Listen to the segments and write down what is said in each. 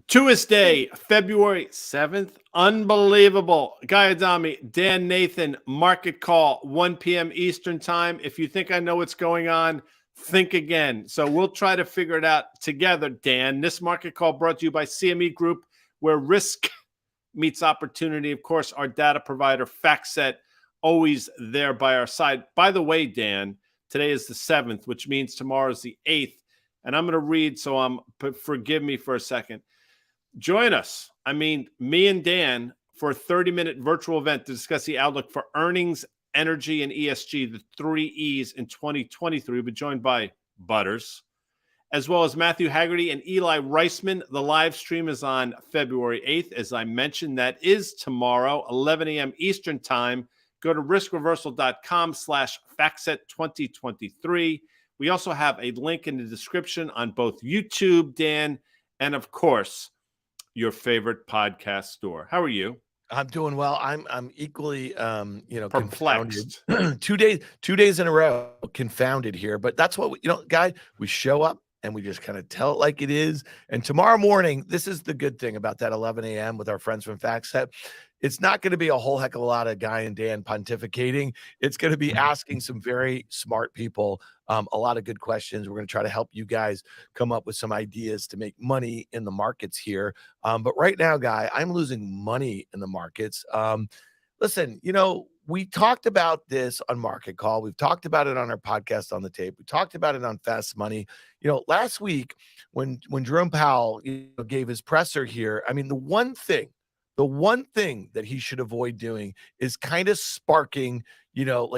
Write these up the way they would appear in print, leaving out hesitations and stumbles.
Tuesday, February 7th. Unbelievable. Guy Adami, Dan Nathan, market call, 1 p.m. Eastern time. If you think I know what's going on, think again. So we'll try to figure it out together, Dan. This market call brought to you by CME Group, where risk meets opportunity. Of course, our data provider, FactSet, always there by our side. By the way, Dan, today is the 7th, which means tomorrow is the 8th. And I'm going to read, so forgive me for a second. Join us. Me and Dan for a 30-minute virtual event to discuss the outlook for earnings, energy, and ESG, the 3 E's in 2023. We'll be joined by Butters, as well as Matthew Haggerty and Eli Reisman. The live stream is on February 8th. As I mentioned, that is tomorrow, 11 a.m. Eastern time. Go to riskreversal.com/FactSet2023. We also have a link in the description on both YouTube, Dan, and of course, your favorite podcast store. How are you? I'm doing well. I'm equally perplexed. Confounded. 2 days in a row, confounded here. But that's what guy, we show up and we just kind of tell it like it is. And tomorrow morning, this is the good thing about that 11 a.m. with our friends from FactSet. It's not going to be a whole heck of a lot of Guy and Dan pontificating. It's going to be asking some very smart people a lot of good questions. We're going to try to help you guys come up with some ideas to make money in the markets here. But right now, Guy, I'm losing money in the markets. Listen, we talked about this on Market Call. We've talked about it on our podcast On the Tape. We talked about it on Fast Money. Last week when Jerome Powell gave his presser here, the one thing that he should avoid doing is kind of sparking, reflating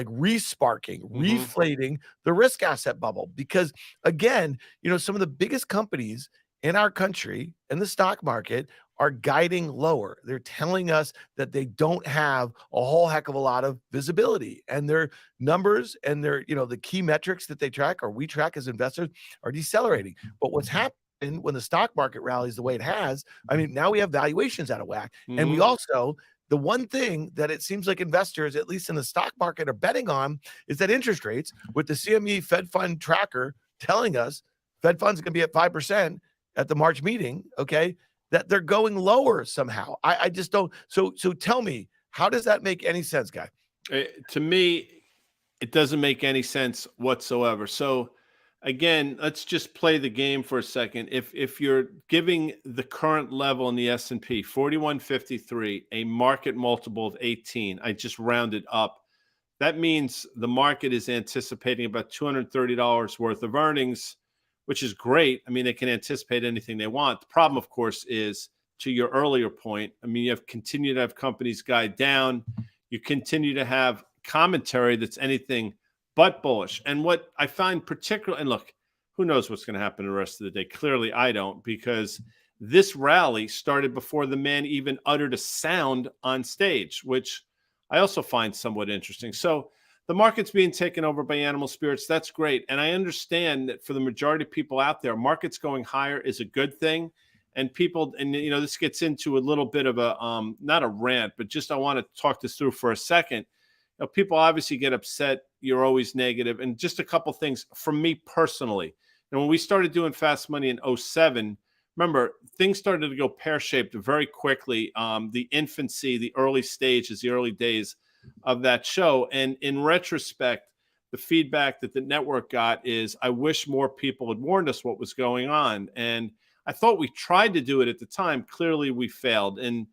the risk asset bubble. Because again, some of the biggest companies in our country, in the stock market, are guiding lower. They're telling us that they don't have a whole heck of a lot of visibility, and their numbers and their, the key metrics that they track or we track as investors are decelerating. But what's happening when the stock market rallies the way it has, now we have valuations out of whack. Mm-hmm. And we also, the one thing that it seems like investors, at least in the stock market, are betting on is that interest rates, with the CME Fed Fund tracker telling us Fed Fund's going to be at 5% at the March meeting, okay, that they're going lower somehow. I just don't. So tell me, how does that make any sense, Guy? To me, it doesn't make any sense whatsoever. So again, let's just play the game for a second. If you're giving the current level in the S&P 4153, a market multiple of 18, I just rounded up. That means the market is anticipating about $230 worth of earnings, which is great. They can anticipate anything they want. The problem, of course, is, to your earlier point, you have continued to have companies guide down. You continue to have commentary that's anything but bullish. And what I find particular, and look, who knows what's going to happen the rest of the day? Clearly, I don't, because this rally started before the man even uttered a sound on stage, which I also find somewhat interesting. So the market's being taken over by animal spirits. That's great. And I understand that for the majority of people out there, markets going higher is a good thing. And people, and this gets into a little bit of a, not a rant, but just I want to talk this through for a second. People obviously get upset. You're always negative. And just a couple things from me personally. And when we started doing Fast Money in 2007, remember, things started to go pear-shaped very quickly. The infancy, the early stages, the early days of that show. And in retrospect, the feedback that the network got is, I wish more people had warned us what was going on. And I thought we tried to do it at the time. Clearly, we failed. And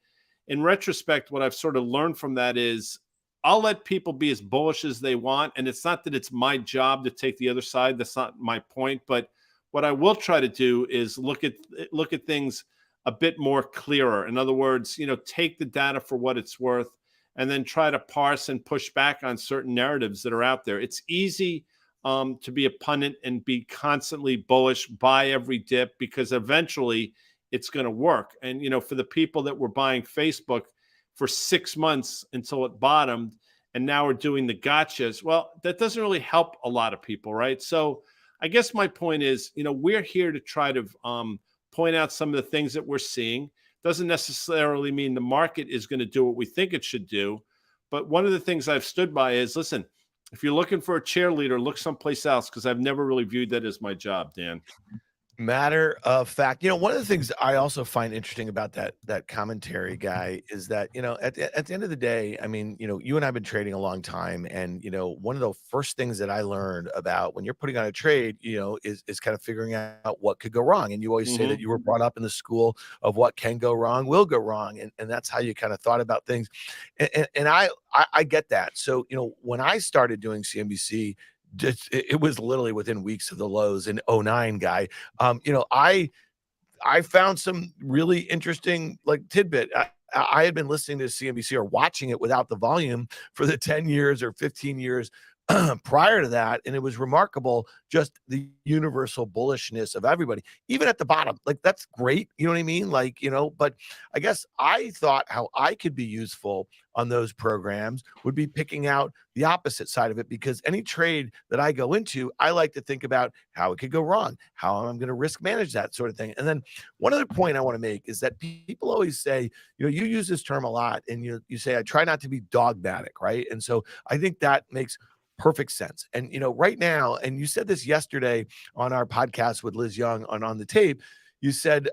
in retrospect, what I've sort of learned from that is, I'll let people be as bullish as they want. And it's not that it's my job to take the other side. That's not my point. But what I will try to do is look at things a bit more clearer. In other words, take the data for what it's worth and then try to parse and push back on certain narratives that are out there. It's easy to be a pundit and be constantly bullish, buy every dip, because eventually it's going to work. And, for the people that were buying Facebook for 6 months until it bottomed, and now we're doing the gotchas, well, that doesn't really help a lot of people, right? So I guess my point is, we're here to try to point out some of the things that we're seeing. Doesn't necessarily mean the market is going to do what we think it should do. But one of the things I've stood by is, listen, if you're looking for a cheerleader, look someplace else, because I've never really viewed that as my job, Dan. Matter of fact, one of the things I also find interesting about that commentary guy is that, at the end of the day, I mean, you and I have been trading a long time, and one of the first things that I learned about when you're putting on a trade, is kind of figuring out what could go wrong. And you always say that you were brought up in the school of what can go wrong will go wrong, and that's how you kind of thought about things. And I get that. So when I started doing CNBC, it was literally within weeks of the lows in '09, guy. I found some really interesting like tidbit. I had been listening to CNBC or watching it without the volume for the 10 years or 15 years prior to that. And it was remarkable, just the universal bullishness of everybody, even at the bottom. Like, that's great. You know what I mean? Like, but I guess I thought how I could be useful on those programs would be picking out the opposite side of it, because any trade that I go into, I like to think about how it could go wrong, how I'm going to risk manage that sort of thing. And then one other point I want to make is that people always say, you use this term a lot, and you say, I try not to be dogmatic, right? And so I think that makes perfect sense. And right now, and you said this yesterday on our podcast with Liz Young on the tape, you said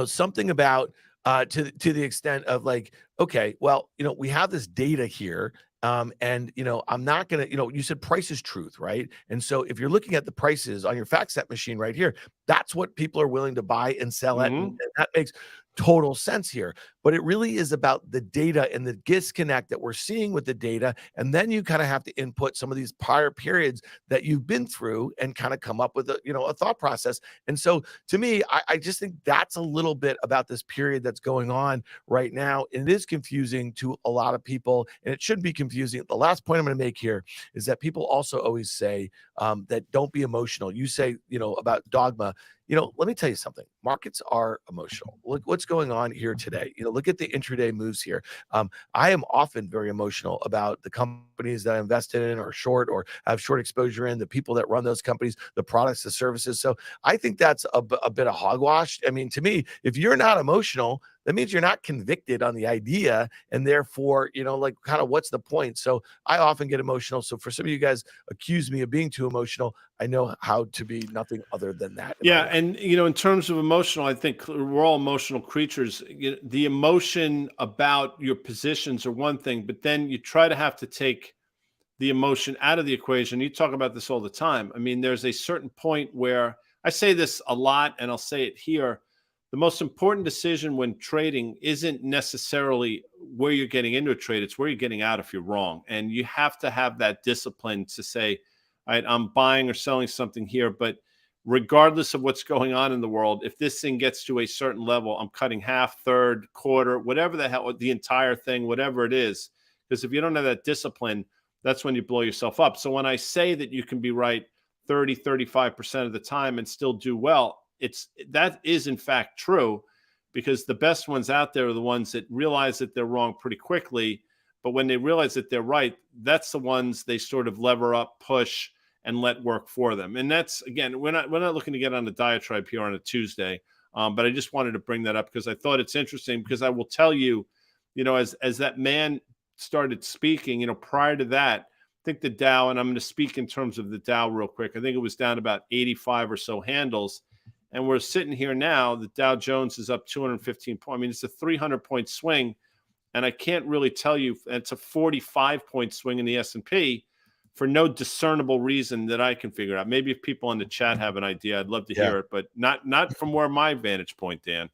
something about to the extent of like, okay, well, we have this data here. And I'm not gonna, you said price is truth, right? And so if you're looking at the prices on your FactSet machine right here, that's what people are willing to buy and sell at, and that makes total sense here. But it really is about the data and the disconnect that we're seeing with the data, and then you kind of have to input some of these prior periods that you've been through and kind of come up with a thought process. And so to me, I just think that's a little bit about this period that's going on right now. And it is confusing to a lot of people, and it shouldn't be confusing. The last point I'm going to make here is that people also always say that don't be emotional. You say, about dogma. Let me tell you something. Markets are emotional. Look what's going on here today. Look at the intraday moves here. I am often very emotional about the companies that I invested in or short or have short exposure in, the people that run those companies, the products, the services. So I think that's a bit of hogwash. I mean, to me, if you're not emotional, that means you're not convicted on the idea, and therefore, like, kind of what's the point? So I often get emotional. So for some of you guys accuse me of being too emotional, I know how to be nothing other than that. Yeah, and in terms of emotional, I think we're all emotional creatures. The emotion about your positions are one thing, but then you try to have to take the emotion out of the equation. You talk about this all the time. I mean, there's a certain point where I say this a lot, and I'll say it here. The most important decision when trading isn't necessarily where you're getting into a trade. It's where you're getting out if you're wrong. And you have to have that discipline to say, all right, I'm buying or selling something here, but regardless of what's going on in the world, if this thing gets to a certain level, I'm cutting half, third, quarter, whatever the hell, the entire thing, whatever it is. Because if you don't have that discipline, that's when you blow yourself up. So when I say that you can be right 30, 35% of the time and still do well, that is in fact true, because the best ones out there are the ones that realize that they're wrong pretty quickly. But when they realize that they're right, that's the ones they sort of lever up, push, and let work for them. And that's, again, we're not looking to get on a diatribe here on a Tuesday, but I just wanted to bring that up because I thought it's interesting. Because I will tell you, as that man started speaking, prior to that, I think the Dow, and I'm going to speak in terms of the Dow real quick, I think it was down about 85 or so handles. And we're sitting here now, the Dow Jones is up 215 points. I mean, it's a 300-point swing. And I can't really tell you, it's a 45-point swing in the S&P for no discernible reason that I can figure out. Maybe if people in the chat have an idea, I'd love to hear it, but not from where my vantage point, Dan.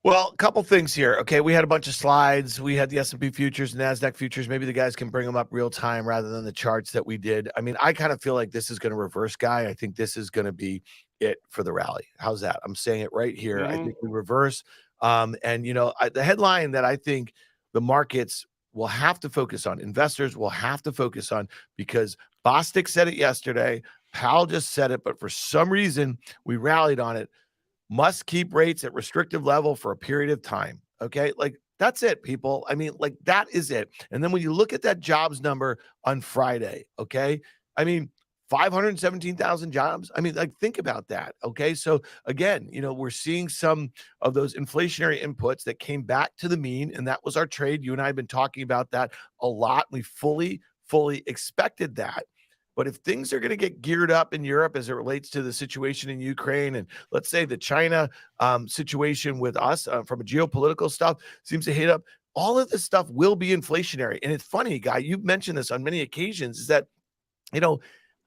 Well, a couple things here. Okay, we had a bunch of slides. We had the S&P futures, NASDAQ futures. Maybe the guys can bring them up real time rather than the charts that we did. I mean, I kind of feel like this is going to reverse, Guy. I think this is going to be it for the rally. How's that? I'm saying it right here. I think we reverse. And, the headline that I think the markets will have to focus on, investors will have to focus on, because Bostic said it yesterday, Powell just said it, but for some reason we rallied on it. Must keep rates at restrictive level for a period of time. Okay. Like, that's it, people. I mean, like, that is it. And then when you look at that jobs number on Friday, okay, I mean, 517,000 jobs. I mean, like, think about that. Okay. So again, we're seeing some of those inflationary inputs that came back to the mean, and that was our trade. You and I have been talking about that a lot. We fully expected that. But if things are going to get geared up in Europe as it relates to the situation in Ukraine, and let's say the China situation with us from a geopolitical stuff seems to hit up, all of this stuff will be inflationary. And it's funny, Guy, you've mentioned this on many occasions, is that,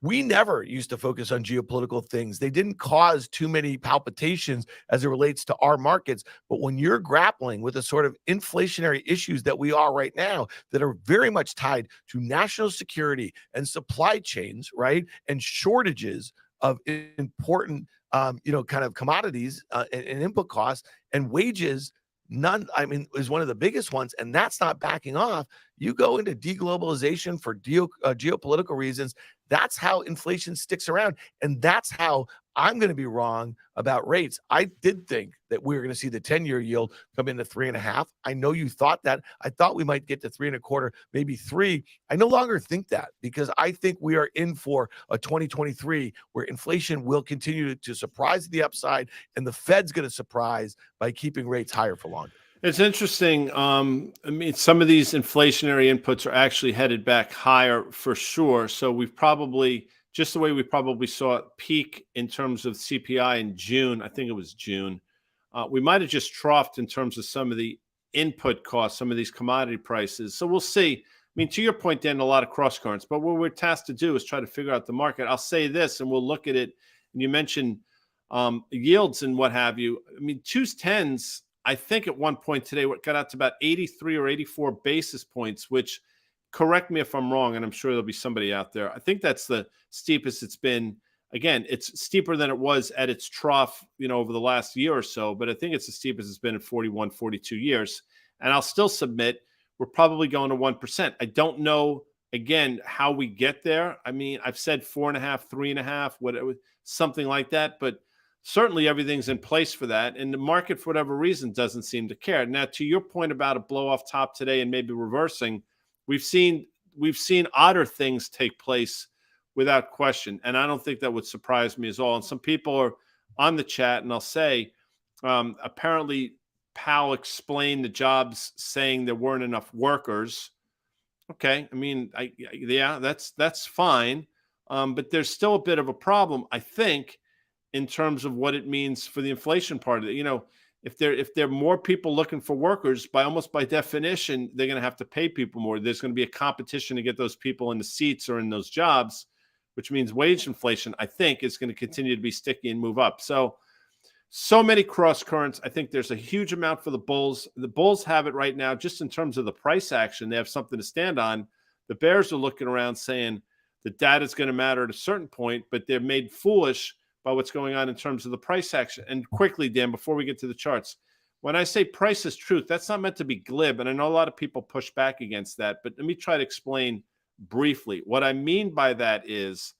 we never used to focus on geopolitical things. They didn't cause too many palpitations as it relates to our markets. But when you're grappling with the sort of inflationary issues that we are right now, that are very much tied to national security and supply chains, right, and shortages of important, kind of commodities and input costs and wages, is one of the biggest ones, and that's not backing off. You go into deglobalization for geopolitical reasons. That's how inflation sticks around, and that's how I'm going to be wrong about rates. I did think that we were going to see the 10-year yield come into 3.5. I know you thought that. I thought we might get to 3.25, maybe 3. I no longer think that, because I think we are in for a 2023 where inflation will continue to surprise the upside, and the Fed's going to surprise by keeping rates higher for longer. It's interesting. Some of these inflationary inputs are actually headed back higher for sure. So we've probably, just the way we probably saw it peak in terms of CPI in June, I think it was June, we might have just troughed in terms of some of the input costs, some of these commodity prices. So we'll see. To your point, Dan, a lot of cross currents, but what we're tasked to do is try to figure out the market. I'll say this, and we'll look at it. And you mentioned yields and what have you. 2s10s, I think at one point today, what got out to about 83 or 84 basis points, which, correct me if I'm wrong, and I'm sure there'll be somebody out there. I think that's the steepest it's been. Again, it's steeper than it was at its trough, over the last year or so, but I think it's the steepest it's been in 41, 42 years. And I'll still submit we're probably going to 1%. I don't know, again, how we get there. I've said 4.5, 3.5, whatever, something like that, but certainly everything's in place for that. And the market, for whatever reason, doesn't seem to care. Now, to your point about a blow off top today and maybe reversing, we've seen odder things take place without question. And I don't think that would surprise me at all. And some people are on the chat, and I'll say, apparently Powell explained the jobs saying there weren't enough workers. Okay. Yeah, that's fine. But there's still a bit of a problem, I think, in terms of what it means for the inflation part of it. If there are more people looking for workers, by definition, they're going to have to pay people more. There's going to be a competition to get those people in the seats or in those jobs, which means wage inflation, I think, is going to continue to be sticky and move up. So many cross currents. I think there's a huge amount for the bulls. The bulls have it right now, just in terms of the price action. They have something to stand on. The bears are looking around saying the data is going to matter at a certain point, but they're made foolish by what's going on in terms of the price action. And quickly, Dan, before we get to the charts, when I say price is truth, that's not meant to be glib. And I know a lot of people push back against that, but let me try to explain briefly. What I mean by that is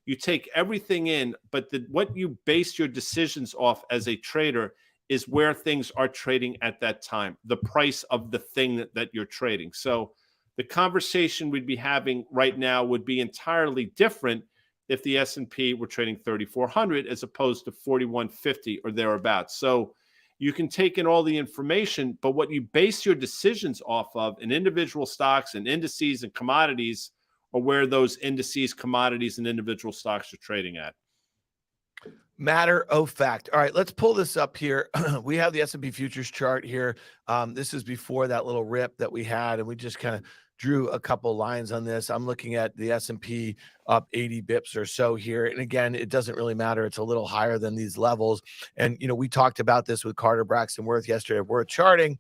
you take everything in, but what you base your decisions off as a trader is where things are trading at that time, the price of the thing that you're trading. So the conversation we'd be having right now would be entirely different if the S&P were trading 3,400 as opposed to 4,150 or thereabouts. So you can take in all the information, but what you base your decisions off of in individual stocks and indices and commodities are where those indices, commodities, and individual stocks are trading at. Matter of fact. All right, let's pull this up here. We have the S&P futures chart here. This is before that little rip that we had, and we just kind of drew a couple lines on this. I'm looking at the S&P up 80 bips or so here. And again, it doesn't really matter. It's a little higher than these levels. And, we talked about this with Carter Braxton Worth yesterday. We're charting,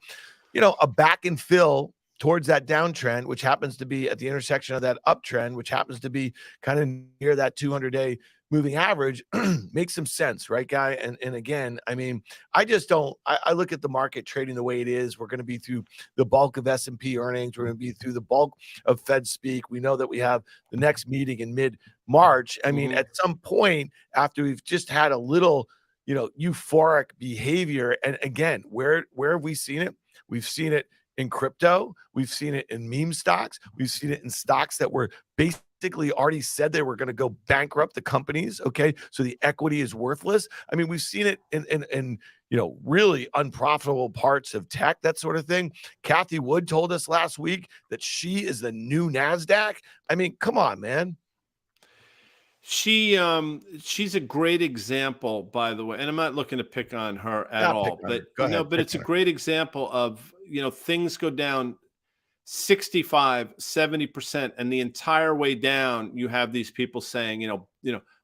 a back and fill towards that downtrend, which happens to be at the intersection of that uptrend, which happens to be kind of near that 200-day moving average. Makes some sense, right, Guy? And again, I just don't, I look at the market trading the way it is. We're going to be through the bulk of S&P earnings. We're going to be through the bulk of Fed speak. We know that we have the next meeting in mid-March. At some point after we've just had a little, euphoric behavior. And again, where have we seen it? We've seen it in crypto. We've seen it in meme stocks. We've seen it in stocks that were basically already said they were going to go bankrupt, the companies. Okay. So the equity is worthless. We've seen it in really unprofitable parts of tech, that sort of thing. Kathy Wood told us last week that she is the new NASDAQ. Come on, man. She's a great example, by the way, and I'm not looking to pick on her at I'll pick all, on but her. Go ahead, but pick it's a on her. great example of, things go down 65, 70%, and the entire way down, you have these people saying,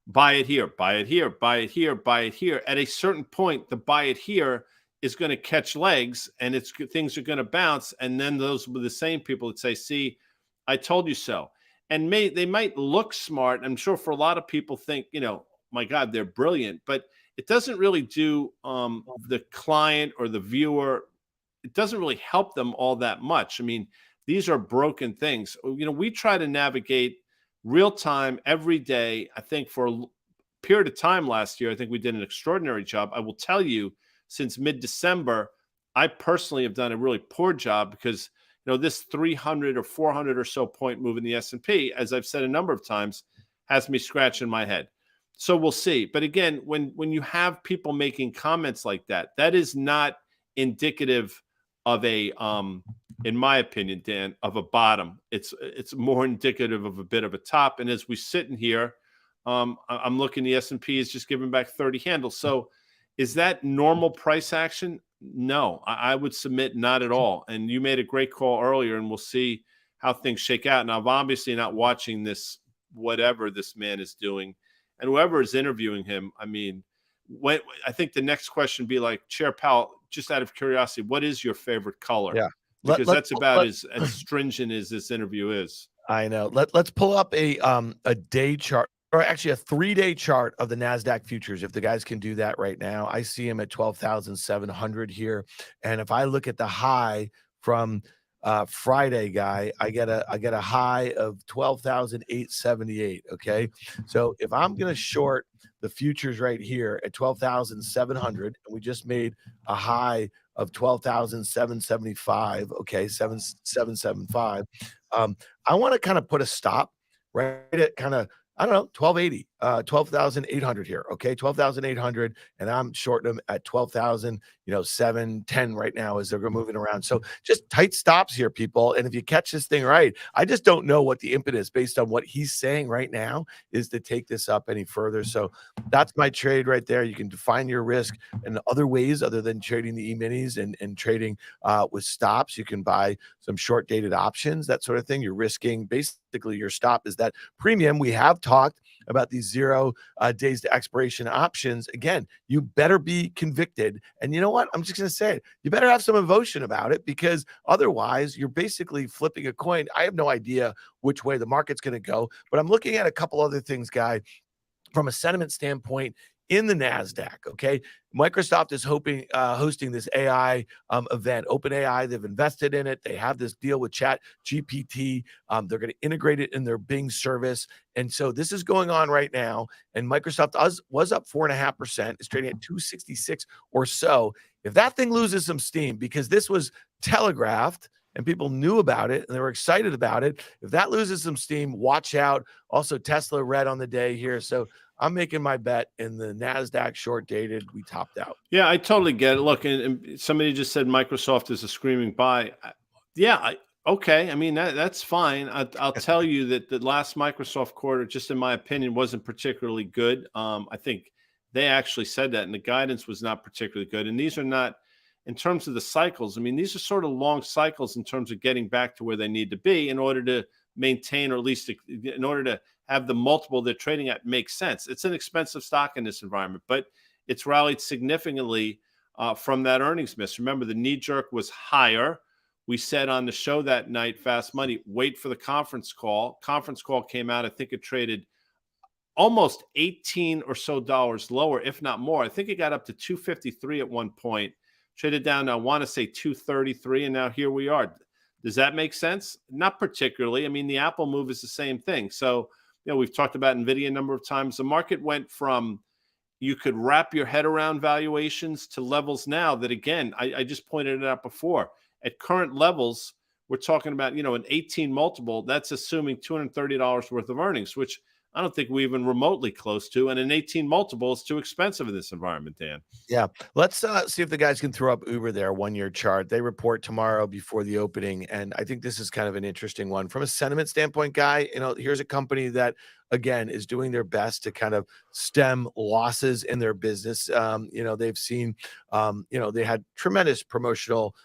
buy it here, buy it here, buy it here, buy it here. At a certain point, the buy it here is going to catch legs, and things are going to bounce, and then those were the same people that say, "See, I told you so." And they might look smart. I'm sure for a lot of people think, my God, they're brilliant, but it doesn't really do the client or the viewer. It doesn't really help them all that much. I mean, these are broken things. We try to navigate real time every day. I think for a period of time last year, I think we did an extraordinary job. I will tell you, since mid-December, I personally have done a really poor job because this 300 or 400 or so point move in the S&P, as I've said a number of times, has me scratching my head. So we'll see. But again, when you have people making comments like that, that is not indicative of a in my opinion, Dan, of a bottom. It's more indicative of a bit of a top. And as we sit in here, I'm looking, the S&P is just giving back 30 handles. So is that normal price action? No, I would submit not at all. And you made a great call earlier, and we'll see how things shake out. Now, I'm obviously not watching this, whatever this man is doing, and whoever is interviewing him. I mean, I think the next question would be like, Chair Powell, just out of curiosity, what is your favorite color? Yeah. Because that's about as stringent as this interview is. I know. Let's pull up a day chart, or actually a 3-day chart of the NASDAQ futures. If the guys can do that right now, I see him at 12,700 here. And if I look at the high from Friday, Guy, I get a high of 12,878. Okay. So if I'm going to short the futures right here at 12,700, and we just made a high of 12,775, okay, 7,775. I want to kind of put a stop right at kind of, I don't know, 1280, 12,800 here. Okay. 12,800. And I'm shorting them at 12,000, 710 right now as they're moving around. So just tight stops here, people. And if you catch this thing right, I just don't know what the impetus based on what he's saying right now is to take this up any further. So that's my trade right there. You can define your risk in other ways other than trading the E-minis and trading with stops. You can buy some short dated options, that sort of thing. You're risking basically your stop is that premium. We have talked about these 0 days to expiration options. Again, you better be convicted. And you know what? I'm just going to say it. You better have some emotion about it, because otherwise you're basically flipping a coin. I have no idea which way the market's going to go, but I'm looking at a couple other things, Guy, from a sentiment standpoint in the NASDAQ. Okay. Microsoft is hosting this AI event, OpenAI. They've invested in it. They have this deal with Chat GPT. They're going to integrate it in their Bing service. And so this is going on right now. And Microsoft was up 4.5%. It's trading at 266 or so. If that thing loses some steam, because this was telegraphed and people knew about it and they were excited about it, if that loses some steam, watch out. Also, Tesla red on the day here. So I'm making my bet in the NASDAQ short dated. We topped out. Yeah, I totally get it. Look, and somebody just said Microsoft is a screaming buy. Yeah, okay. I mean, that's fine. I'll tell you that the last Microsoft quarter, just in my opinion, wasn't particularly good. I think they actually said that, and the guidance was not particularly good. And these are not, in terms of the cycles, I mean, these are sort of long cycles in terms of getting back to where they need to be in order to maintain, or at least in order to have the multiple they're trading at make sense. It's an expensive stock in this environment, but it's rallied significantly from that earnings miss. Remember, the knee jerk was higher. We said on the show that night, Fast Money, wait for the conference call. Conference call came out. I think it traded almost 18 or so dollars lower, if not more. I think it got up to 253 at one point, traded down to, I want to say 233, and now here we are. Does that make sense? Not particularly. I mean, the Apple move is the same thing. So, we've talked about NVIDIA a number of times. The market went from, you could wrap your head around valuations, to levels now that, again, I just pointed it out before. At current levels, we're talking about, an 18 multiple. That's assuming $230 worth of earnings, which I don't think we're even remotely close to, and an 18 multiple is too expensive in this environment, Dan. Yeah. Let's see if the guys can throw up Uber there, 1-year chart. They report tomorrow before the opening. And I think this is kind of an interesting one. From a sentiment standpoint, Guy, here's a company that, again, is doing their best to kind of stem losses in their business. They've seen, they had tremendous promotional,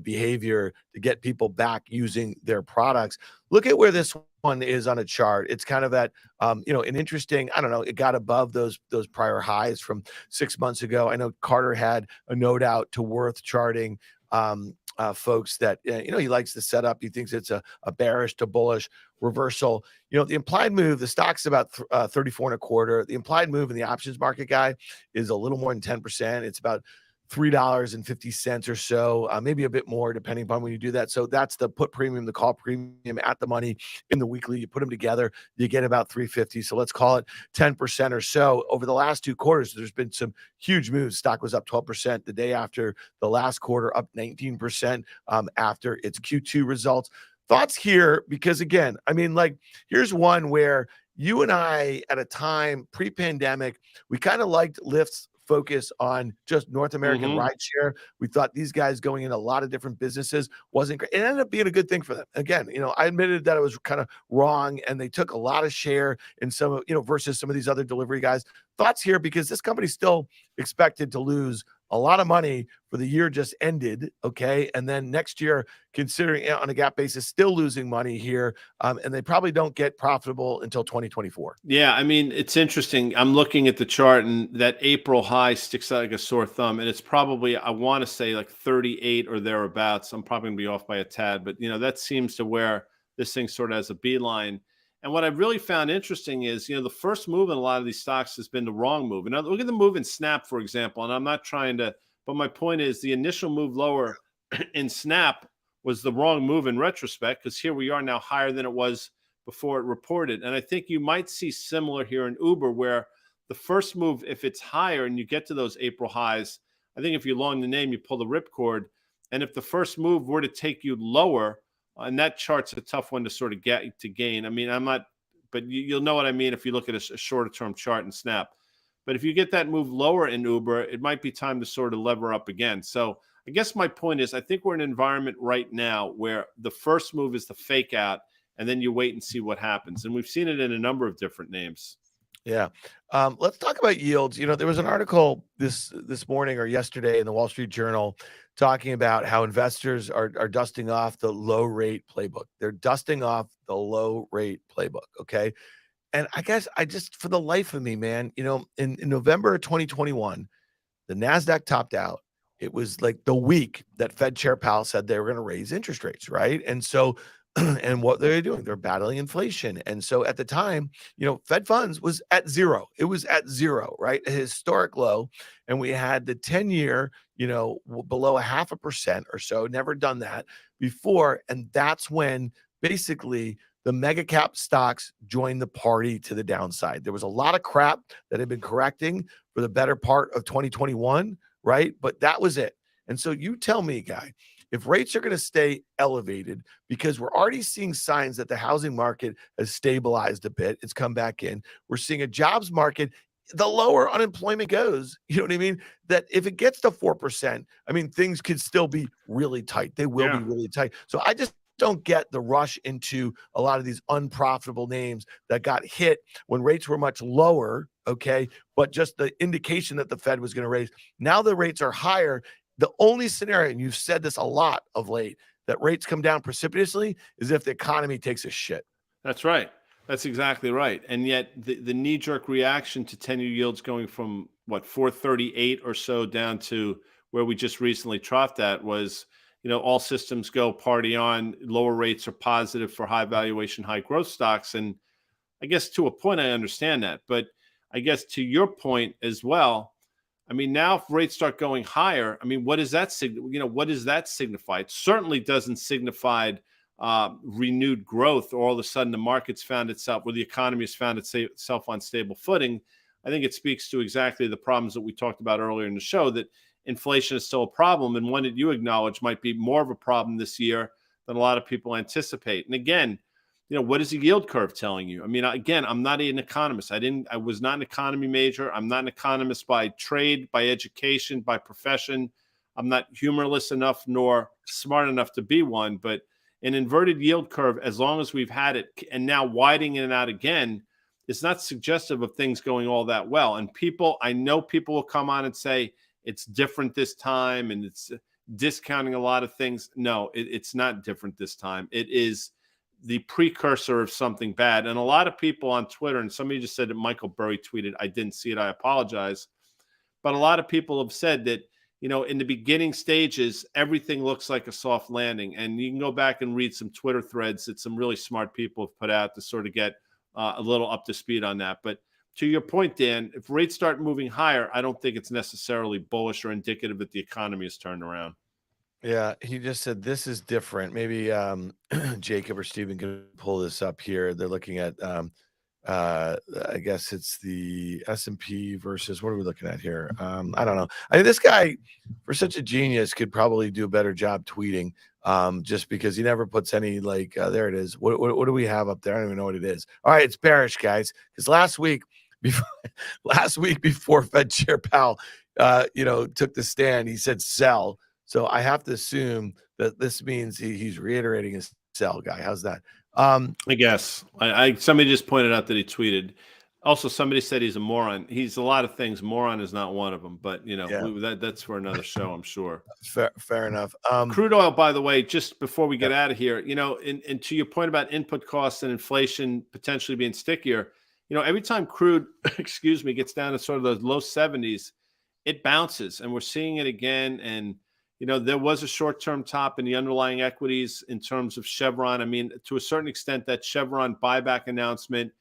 behavior to get people back using their products. Look at where this one is on a chart. It's kind of at, an interesting, I don't know, it got above those prior highs from 6 months ago. I know Carter had a note out to Worth charting folks that, he likes the setup. He thinks it's a bearish to bullish reversal. The implied move, the stock's about 34 and a quarter. The implied move in the options market, Guy, is a little more than 10%. It's about $3.50 or so, maybe a bit more depending upon when you do that. So that's the put premium, the call premium at the money in the weekly. You put them together, you get about 350. So let's call it 10% or so. Over the last 2 quarters, there's been some huge moves. Stock was up 12% the day after the last quarter, up 19% after its Q2 results. Thoughts here, because again, here's one where you and I, at a time pre-pandemic, we kind of liked Lyft's focus on just North American rideshare. We thought these guys going in a lot of different businesses wasn't great. It ended up being a good thing for them. Again, I admitted that it was kind of wrong, and they took a lot of share in some, versus some of these other delivery guys. Thoughts here, because this company's still expected to lose a lot of money for the year just ended, okay? And then next year, considering on a GAAP basis, still losing money here, and they probably don't get profitable until 2024. Yeah, it's interesting. I'm looking at the chart, and that April high sticks out like a sore thumb, and it's probably, I want to say, like 38 or thereabouts. I'm probably going to be off by a tad, but, that seems to where this thing sort of has a beeline. And what I really found interesting is, the first move in a lot of these stocks has been the wrong move. And look at the move in Snap, for example. And I'm not trying to, but my point is the initial move lower in Snap was the wrong move in retrospect, because here we are now higher than it was before it reported. And I think you might see similar here in Uber, where the first move, if it's higher and you get to those April highs, I think if you long the name, you pull the ripcord. And if the first move were to take you lower, and that chart's a tough one to sort of get to gain. I'm not, but you'll know what I mean if you look at a shorter term chart and Snap. But if you get that move lower in Uber, it might be time to sort of lever up again. So I guess my point is, I think we're in an environment right now where the first move is the fake out, and then you wait and see what happens. And we've seen it in a number of different names. Yeah. Let's talk about yields. There was an article this morning or yesterday in the Wall Street Journal talking about how investors are dusting off the low rate playbook. They're dusting off the low rate playbook. Okay. And I guess for the life of me, man, in November of 2021, the NASDAQ topped out. It was like the week that Fed Chair Powell said they were going to raise interest rates. Right. And so, and what they're doing, they're battling inflation. And so at the time, Fed funds was at zero. It was at zero, right? A historic low. And we had the 10-year, below 0.5% or so, never done that before. And that's when basically the mega cap stocks joined the party to the downside. There was a lot of crap that had been correcting for the better part of 2021, right? But that was it. And so you tell me, Guy, if rates are going to stay elevated, because we're already seeing signs that the housing market has stabilized a bit, it's come back in. We're seeing a jobs market, the lower unemployment goes, you know what I mean? That if it gets to 4%, things could still be really tight. They will be really tight. So I just don't get the rush into a lot of these unprofitable names that got hit when rates were much lower, okay? But just the indication that the Fed was going to raise. Now the rates are higher. The only scenario, and you've said this a lot of late, that rates come down precipitously is if the economy takes a shit. That's right. That's exactly right. And yet the knee-jerk reaction to 10-year yields going from, 438 or so down to where we just recently troughed at was, all systems go, party on, lower rates are positive for high valuation, high growth stocks. And I guess to a point, I understand that. But I guess to your point as well, now if rates start going higher, what does that what does that signify? It certainly doesn't signify renewed growth, or all of a sudden the market's found itself, or the economy has found itself on stable footing. I think it speaks to exactly the problems that we talked about earlier in the show, that inflation is still a problem, and one that you acknowledge might be more of a problem this year than a lot of people anticipate. And again, what is the yield curve telling you? I mean, again, I'm not an economist. I was not an economy major. I'm not an economist by trade, by education, by profession. I'm not humorless enough nor smart enough to be one, but an inverted yield curve, as long as we've had it and now widening it out again, is not suggestive of things going all that well. And I know people will come on and say it's different this time and it's discounting a lot of things. No, it's not different this time. It is the precursor of something bad. And a lot of people on Twitter, and somebody just said that Michael Burry tweeted, I didn't see it, I apologize. But a lot of people have said that, in the beginning stages, everything looks like a soft landing. And you can go back and read some Twitter threads that some really smart people have put out to sort of get a little up to speed on that. But to your point, Dan, if rates start moving higher, I don't think it's necessarily bullish or indicative that the economy has turned around. Yeah, he just said this is different. Maybe Jacob or Steven can pull this up here. They're looking at I guess it's the S&P versus, what are we looking at here? I don't know. I mean, this guy, for such a genius, could probably do a better job tweeting, just because he never puts any there it is. What do we have up there? I don't even know what it is. All right, it's bearish, guys, because last week before Fed Chair Powell took the stand, he said sell. So I have to assume that this means he's reiterating his sell guy. How's that? I guess somebody just pointed out that he tweeted. Also, somebody said he's a moron. He's a lot of things. Moron is not one of them. But that's for another show, I'm sure. Fair enough. Crude oil, by the way, just before we get out of here, and to your point about input costs and inflation potentially being stickier, every time crude, gets down to sort of those low 70s, it bounces, and we're seeing it again. And there was a short-term top in the underlying equities in terms of Chevron. I mean, to a certain extent, that Chevron buyback announcement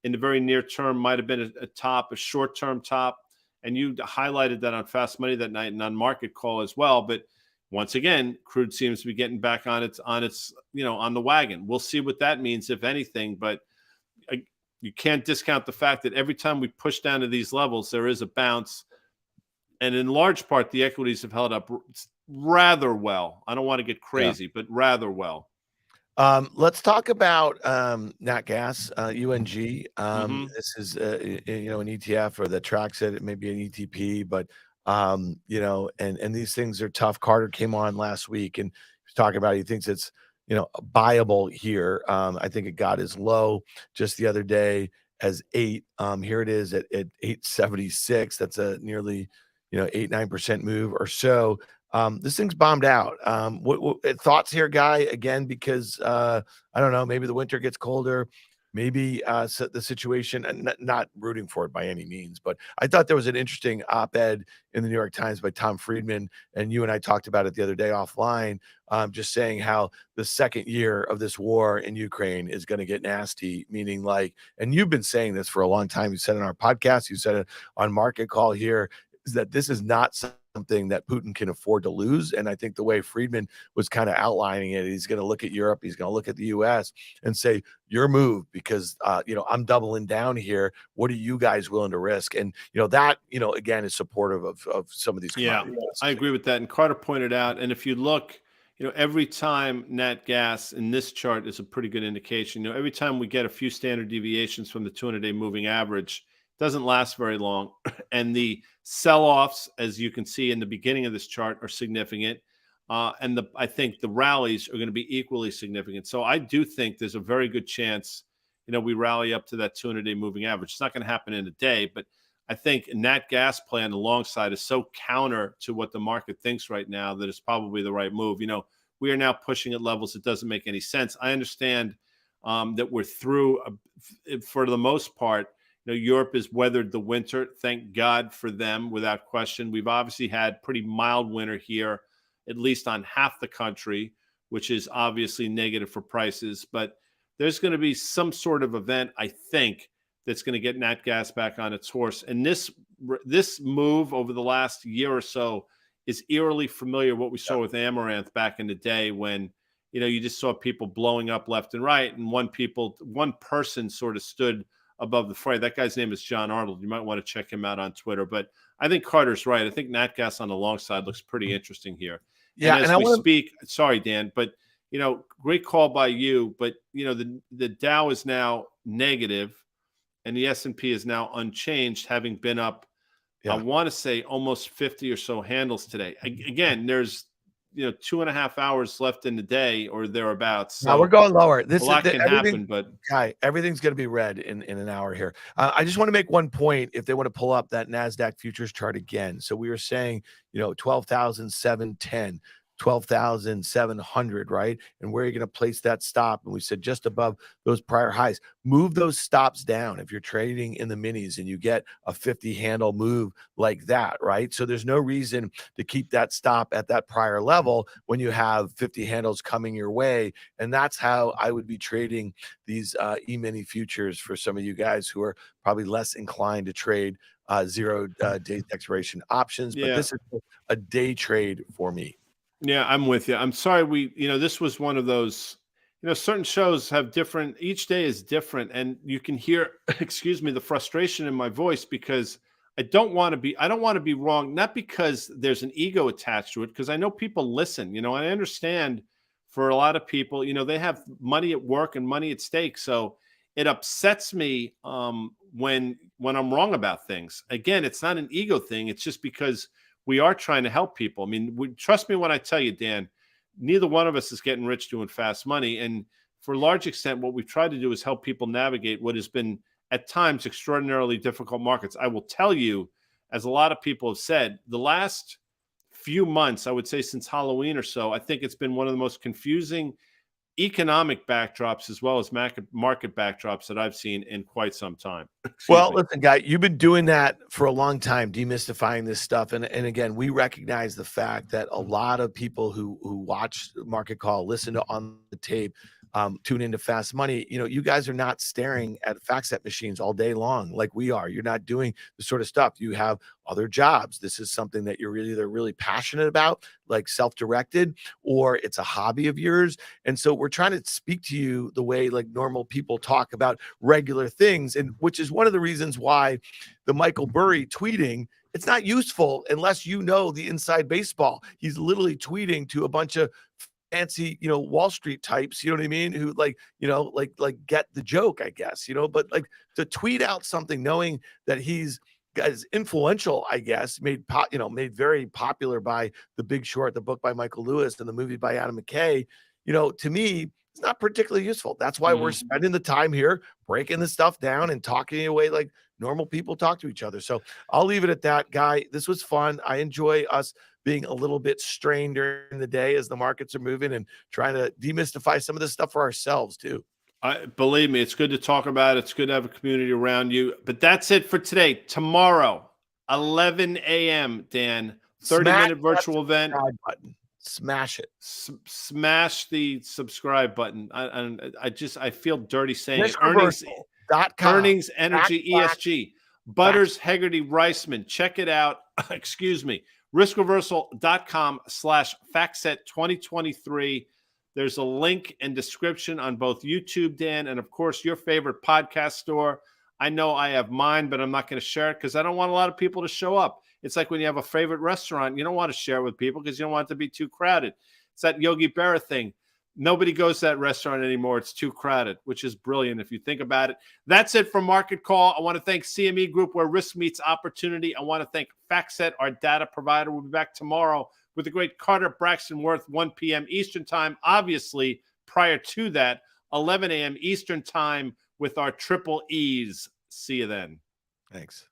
in the very near term might have been a short-term top. And you highlighted that on Fast Money that night and on Market Call as well. But once again, crude seems to be getting back on the wagon. We'll see what that means, if anything. But you can't discount the fact that every time we push down to these levels, there is a bounce. And in large part, the equities have held up rather well. I don't want to get crazy, but rather well. Let's talk about nat gas, UNG. This is an ETF or that tracks it. It may be an ETP, but and these things are tough. Carter came on last week and was talking about he thinks it's buyable here. I think it got as low just the other day as 8. Here it is at 876. That's a nearly 8-9% move or so. This thing's bombed out. What thoughts here, Guy? Again, because I don't know, maybe the winter gets colder, maybe the situation. Not rooting for it by any means, but I thought there was an interesting op-ed in the New York Times by Tom Friedman, and you and I talked about it the other day offline. Just saying how the second year of this war in Ukraine is going to get nasty. Meaning, and you've been saying this for a long time. You said it on our podcast. You said it on Market Call here. Is that this is not something that Putin can afford to lose. And I think the way Friedman was kind of outlining it, he's going to look at Europe, he's going to look at the US and say, your move, because, I'm doubling down here. What are you guys willing to risk? And, that, again, is supportive of some of these commodities. Yeah, I agree with that. And Carter pointed out, and if you look, every time nat gas in this chart is a pretty good indication. Every time we get a few standard deviations from the 200-day moving average, doesn't last very long. And the sell-offs, as you can see in the beginning of this chart, are significant. And I think the rallies are going to be equally significant. So I do think there's a very good chance, we rally up to that 200-day moving average. It's not going to happen in a day, but I think nat gas play on the long side is so counter to what the market thinks right now that it's probably the right move. We are now pushing at levels that doesn't make any sense. I understand that we're through, for the most part, Europe has weathered the winter. Thank God for them, without question. We've obviously had pretty mild winter here, at least on half the country, which is obviously negative for prices. But there's going to be some sort of event, I think, that's going to get nat gas back on its horse. And this move over the last year or so is eerily familiar what we saw with Amaranth back in the day when, you just saw people blowing up left and right. And one person sort of stood above the fray. That guy's name is John Arnold. You might want to check him out on Twitter. But I think Carter's right. I think nat gas on the long side looks pretty interesting here. Yeah, and as we speak, sorry, Dan, but great call by you, but the Dow is now negative and the S&P is now unchanged, having been up, I want to say almost 50 or so handles today. Again, there's 2.5 hours left in the day or thereabouts. So now we're going lower. A lot can happen, but everything's going to be red in an hour here. I just want to make one point. If they want to pull up that NASDAQ futures chart again. So we were saying, 12,710, 12,700, right? And where are you going to place that stop? And we said just above those prior highs. Move those stops down if you're trading in the minis and you get a 50 handle move like that, right? So there's no reason to keep that stop at that prior level when you have 50 handles coming your way. And that's how I would be trading these E-mini futures for some of you guys who are probably less inclined to trade 0 days expiration options. But this is a day trade for me. Yeah, I'm with you. I'm sorry. This was one of those, certain shows have different, each day is different. And you can hear, excuse me, the frustration in my voice because I don't want to be wrong, not because there's an ego attached to it, because I know people listen, and I understand for a lot of people, they have money at work and money at stake. So it upsets me when I'm wrong about things. Again, it's not an ego thing. It's just because we are trying to help people. I mean, trust me when I tell you, Dan, neither one of us is getting rich doing fast money. And for a large extent, what we've tried to do is help people navigate what has been at times extraordinarily difficult markets. I will tell you, as a lot of people have said, the last few months, I would say since Halloween or so, I think it's been one of the most confusing economic backdrops as well as market backdrops that I've seen in quite some time. Listen, Guy, you've been doing that for a long time, demystifying this stuff. And again, we recognize the fact that a lot of people who watch Market Call, listen to on the tape, tune into Fast Money. You guys are not staring at FactSet machines all day long like we are. You're not doing the sort of stuff. You have other jobs. This is something that you're either really passionate about, like self-directed, or it's a hobby of yours. And so we're trying to speak to you the way like normal people talk about regular things, and which is one of the reasons why the Michael Burry tweeting, it's not useful unless you know the inside baseball. He's literally tweeting to a bunch of fancy, Wall Street types, you know what I mean? Who like get the joke, I guess, but like to tweet out something knowing that he's guys influential, I guess, made very popular by The Big Short, the book by Michael Lewis and the movie by Adam McKay, to me, it's not particularly useful. That's why we're spending the time here, breaking the stuff down and talking away like normal people talk to each other. So I'll leave it at that, Guy. This was fun. I enjoy us being a little bit strained during the day as the markets are moving and trying to demystify some of this stuff for ourselves too. Believe me, it's good to talk about it. It's good to have a community around you. But that's it for today. Tomorrow, 11 a.m., Dan, 30-minute virtual event. Button. Smash it. Smash the subscribe button. I feel dirty saying it. Earnings, energy, ESG. Butters, Hegarty, Reisman. Check it out. Excuse me. riskreversal.com/FactSet2023. There's a link and description on both YouTube, Dan, and of course your favorite podcast store. I know I have mine, but I'm not going to share it because I don't want a lot of people to show up. It's like when you have a favorite restaurant, you don't want to share it with people because you don't want it to be too crowded. It's that Yogi Berra thing. Nobody goes to that restaurant anymore. It's too crowded, which is brilliant if you think about it. That's it for Market Call. I want to thank CME Group, where risk meets opportunity. I want to thank FactSet, our data provider. We'll be back tomorrow with the great Carter Braxton Worth, 1 p.m. Eastern Time. Obviously, prior to that, 11 a.m. Eastern Time with our triple E's. See you then. Thanks.